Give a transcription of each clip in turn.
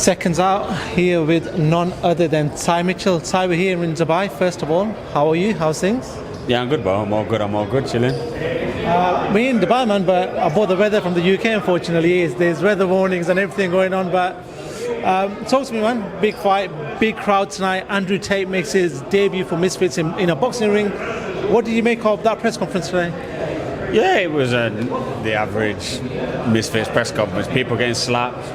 Seconds out here with none other than Sai Mitchell. Sai, we're here in Dubai. First of all, how are you? How's things? Yeah, I'm good, bro. I'm all good, chilling. We're in Dubai, man, but about the weather from the UK, unfortunately, there's weather warnings and everything going on. But talk to me, man. Big fight, big crowd tonight. Andrew Tate makes his debut for Misfits in a boxing ring. What did you make of that press conference today? Yeah, it was the average Misfits press conference. People getting slapped,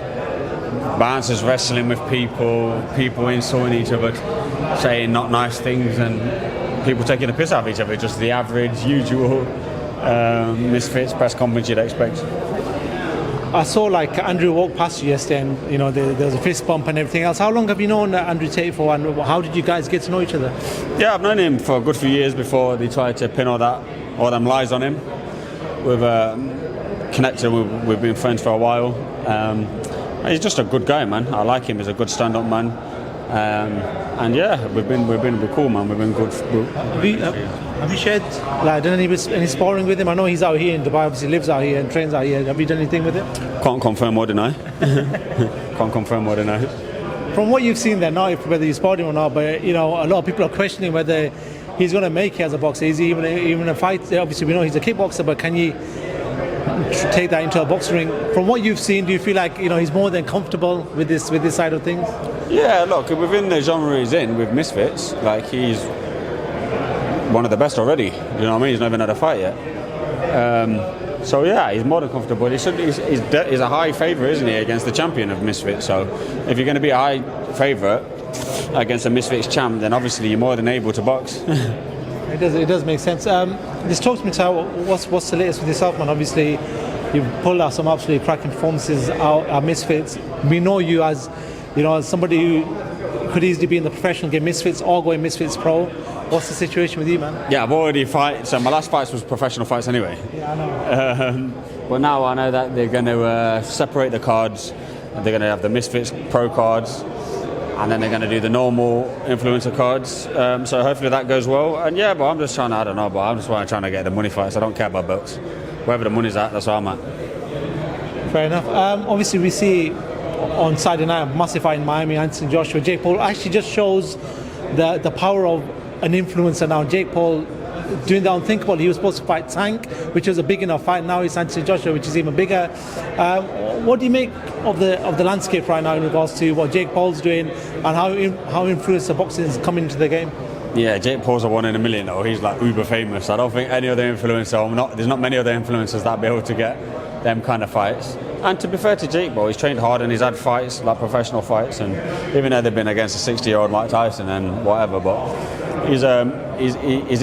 bouncers wrestling with people insulting each other, saying not nice things, and people taking the piss out of each other. Just the average, usual Misfits press conference you'd expect. I saw like Andrew walk past you yesterday, and there was a fist bump and everything else. How long have you known Andrew Tate for, and how did you guys get to know each other? Yeah, I've known him for a good few years before they tried to pin all them lies on him. We've connected. We've been friends for a while. He's just a good guy, man. I like him. He's a good stand-up man. And yeah, we've been cool, man. We've been good. Have you shared, done any sparring with him? I know he's out here in Dubai, obviously lives out here and trains out here. Have you done anything with him? Can't confirm or deny. Can't confirm or deny. From what you've seen there, not whether you sparred him or not, but a lot of people are questioning whether he's going to make it as a boxer. Is he even a fight? Obviously, we know he's a kickboxer, but can you take that into a boxing ring? From what you've seen, do you feel like he's more than comfortable with this side of things? Yeah, look, within the genre he's in with Misfits, like he's one of the best already. You know what I mean? He's not even had a fight yet. So yeah, he's more than comfortable. He's a high favourite, isn't he, against the champion of Misfits? So if you're going to be a high favourite against a Misfits champ, then obviously you're more than able to box. It does make sense. Just talk to me, Ty, what's the latest with yourself, man? Obviously, you've pulled out some absolutely cracking performances out at Misfits. We know you as somebody who could easily be in the professional game, Misfits, or going Misfits Pro. What's the situation with you, man? Yeah, I've already fight. So my last fights was professional fights anyway. Yeah, I know. But now I know that they're going to separate the cards. They're going to have the Misfits Pro cards, and then they're going to do the normal influencer cards. So hopefully that goes well. And yeah, but I'm just trying to get the money fights. I don't care about belts. Wherever the money's at, that's where I'm at. Fair enough. Obviously, we see on Saturday night a massive fight in Miami, Anthony Joshua. Jake Paul actually just shows the power of an influencer now. Jake Paul doing the unthinkable. He was supposed to fight Tank, which was a big enough fight. Now it's Anthony Joshua, which is even bigger. What do you make of the landscape right now in regards to what Jake Paul's doing and how influencer boxing is coming into the game? Yeah, Jake Paul's a 1 in a million though. He's like uber famous. I don't think any other influencer, there's not many other influencers that'll be able to get them kind of fights. And to be fair to Jake Paul, he's trained hard and he's had fights, like professional fights, and even though they've been against a 60-year-old Mike Tyson and whatever, but he's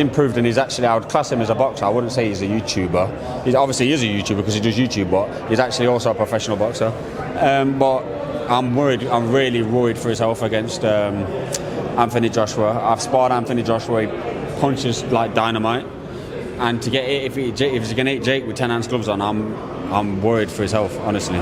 improved, and he's actually, I would class him as a boxer. I wouldn't say he's a YouTuber. He is a YouTuber because he does YouTube, but he's actually also a professional boxer. But I'm really worried for his health against Anthony Joshua. I've sparred Anthony Joshua. He punches like dynamite, and to get it, if he's going to hit Jake with 10-ounce gloves on, I'm worried for his health, honestly.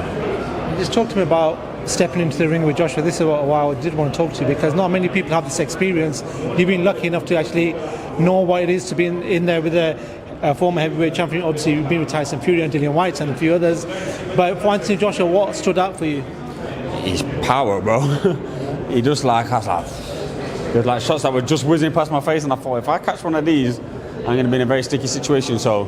Just talk to me about stepping into the ring with Joshua. This is what I did want to talk to you, because not many people have this experience. You've been lucky enough to actually know what it is to be in there with a former heavyweight champion. Obviously, you've been with Tyson Fury and Dillian Whyte and a few others. But for Anthony Joshua, what stood out for you? His power, bro. He just there's like shots that were just whizzing past my face, and I thought, if I catch one of these, I'm going to be in a very sticky situation. So,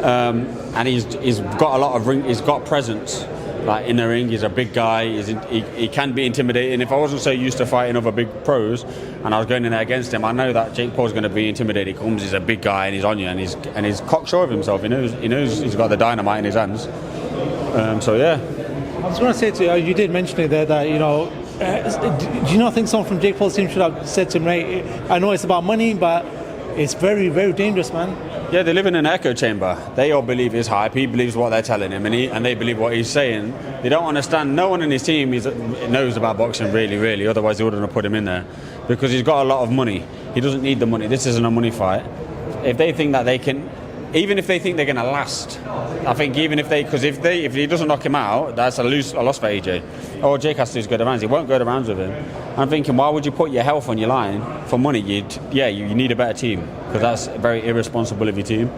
and he's got he's got presence. Like in the ring, he's a big guy. He can be intimidating. If I wasn't so used to fighting other big pros, and I was going in there against him, I know that Jake Paul's going to be intimidating. He comes, he's a big guy, and he's on you, and he's cocksure of himself. He knows he's got the dynamite in his hands. So yeah. I was going to say to you, you did mention it there that do you not think someone from Jake Paul's team should have said to him, "Mate, I know it's about money, but it's very, very dangerous, man." Yeah, they live in an echo chamber. They all believe his hype. He believes what they're telling him, and they believe what he's saying. They don't understand. No one in his team knows about boxing, really. Otherwise, they wouldn't have put him in there, because he's got a lot of money. He doesn't need the money. This isn't a money fight. If they think that they can, even if they think they're going to last, I think if he doesn't knock him out, that's a loss for AJ. All Jake has to do is go the rounds. He won't go the rounds with him. I'm thinking, why would you put your health on your line for money? You need a better team, because that's very irresponsible of your team.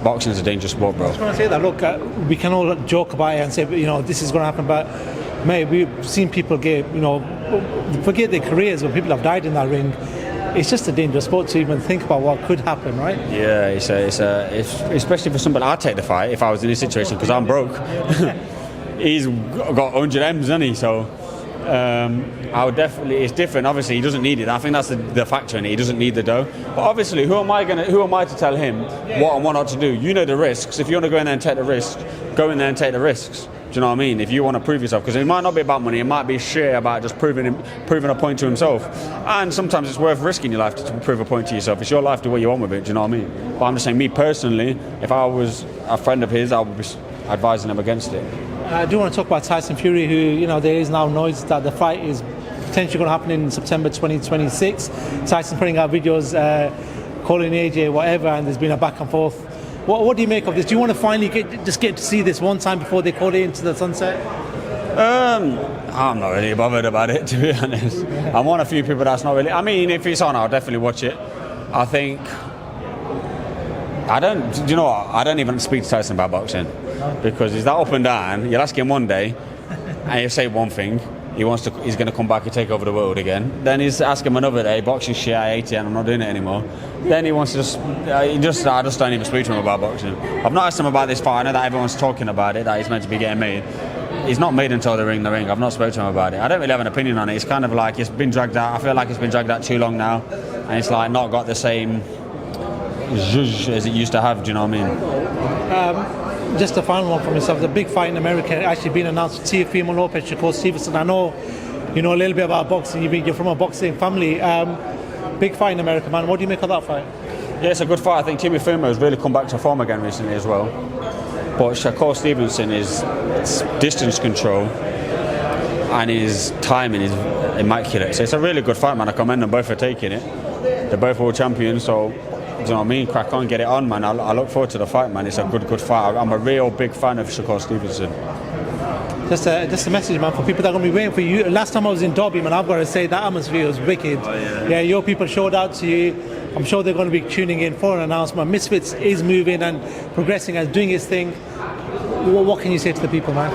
boxing is a dangerous sport, bro. I was going to say that. Look, we can all joke about it and say, this is going to happen, but mate, we've seen people get, forget their careers, but people have died in that ring. It's just a dangerous sport to even think about what could happen, right? Yeah, it's especially for somebody. I'd take the fight if I was in this situation because I'm broke. He's got 100 M's, hasn't he? So I would definitely. It's different. Obviously, he doesn't need it. I think that's the factor in it. He doesn't need the dough. But obviously, who am I to tell him what and what not to do? You know the risks. If you want to go in there and take the risks, go in there and take the risks. Do you know what I mean? If you want to prove yourself, because it might not be about money, it might be sheer about just proving a point to himself. And sometimes it's worth risking your life to prove a point to yourself. It's your life, do what you want with it. Do you know what I mean? But I'm just saying, me personally, if I was a friend of his, I would be advising him against it. I do want to talk about Tyson Fury, who, there is now noise that the fight is potentially going to happen in September 2026. Tyson putting out videos calling AJ whatever, and there's been a back and forth. What do you make of this? Do you want to finally get to see this one time before they call it into the sunset? I'm not really bothered about it, to be honest. I'm one of a few people that's not really. I mean, if it's on, I'll definitely watch it. I think. Do you know what? I don't even speak to Tyson about boxing because he's that up and down. You'll ask him one day, and he'll say one thing. He's going to come back and take over the world again. Then he's ask him another day, boxing shit, I hate it and I'm not doing it anymore. Then he wants to I just don't even speak to him about boxing. I've not asked him about this fight. I know that everyone's talking about it, that he's meant to be getting made. He's not made until the ring. I've not spoken to him about it. I don't really have an opinion on it. It's kind of like it's been dragged out. I feel like it's been dragged out too long now, and it's like not got the same zhuzh as it used to have. Do you know what I mean? Just a final one for myself. The big fight in America actually been announced. Teofimo Lopez, Shakur Stevenson. I know you know a little bit about boxing. You're from a boxing family. Big fight in America, man. What do you make of that fight? Yeah, it's a good fight. I think Teofimo has really come back to form again recently as well. But Shakur Stevenson is distance control and his timing is immaculate. So it's a really good fight, man. I commend them both for taking it. They're both world champions, so. Do you know what I mean? Crack on, get it on, man. I look forward to the fight, man. It's a good fight. I'm a real big fan of Shakur Stevenson. Just a message, man, for people that are going to be waiting for you. Last time I was in Derby, man, I've got to say that atmosphere was wicked. Oh, yeah. Yeah, your people showed out to you. I'm sure they're going to be tuning in for an announcement. Misfits is moving and progressing and doing his thing. What can you say to the people, man?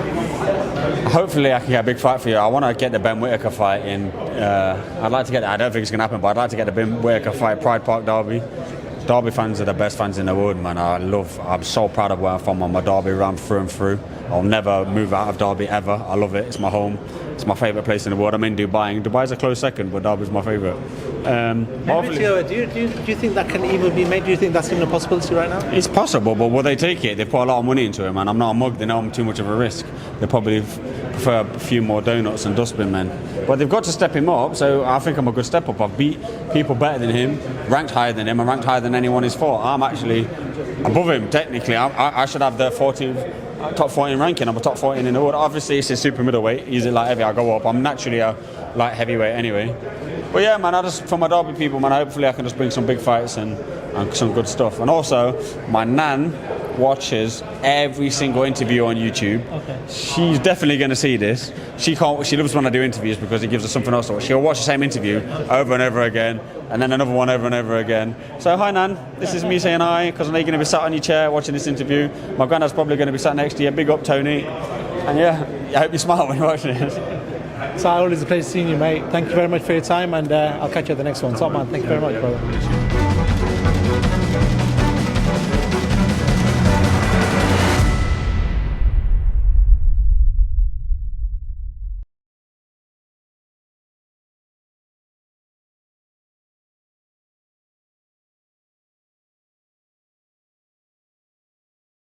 Hopefully I can get a big fight for you. I want to get the Ben Whittaker fight in. I'd like to get. I don't think it's going to happen, but I'd like to get the Ben Whittaker fight, Pride Park Derby. Derby fans are the best fans in the world, man. I'm so proud of where I'm from. I'm a Derby ram through and through. I'll never move out of Derby ever. I love it. It's my home. It's my favourite place in the world. I'm in Dubai. Dubai's a close second, but Derby's my favourite. Do you think that can even be made? Do you think that's even a possibility right now? It's possible, but will they take it? They put a lot of money into it, man. I'm not a mug. They know I'm too much of a risk. They probably prefer a few more donuts and dustbin men. But they've got to step him up, so I think I'm a good step up. I've beat people better than him, ranked higher than him, and ranked higher than anyone he's fought. I'm actually above him, technically. I should have the 14th, top 14 ranking. I'm a top 14 in the world. Obviously, it's a super middleweight. He's a light heavy, I go up. I'm naturally a light heavyweight anyway. But yeah, man, for my Derby people, man, hopefully I can just bring some big fights and some good stuff. And also, my nan watches every single interview on YouTube. Okay. She's definitely going to see this. She loves when I do interviews because it gives her something else to watch. She'll watch the same interview over and over again, and then another one over and over again. So hi Nan, this is me saying hi, because I know you're going to be sat on your chair watching this interview. My granddad's probably going to be sat next to you. Big up Tony. And yeah, I hope you smile when you're watching this. So always a pleasure seeing you, mate. Thank you very much for your time, and I'll catch you at the next one. So man, thank you very much, brother.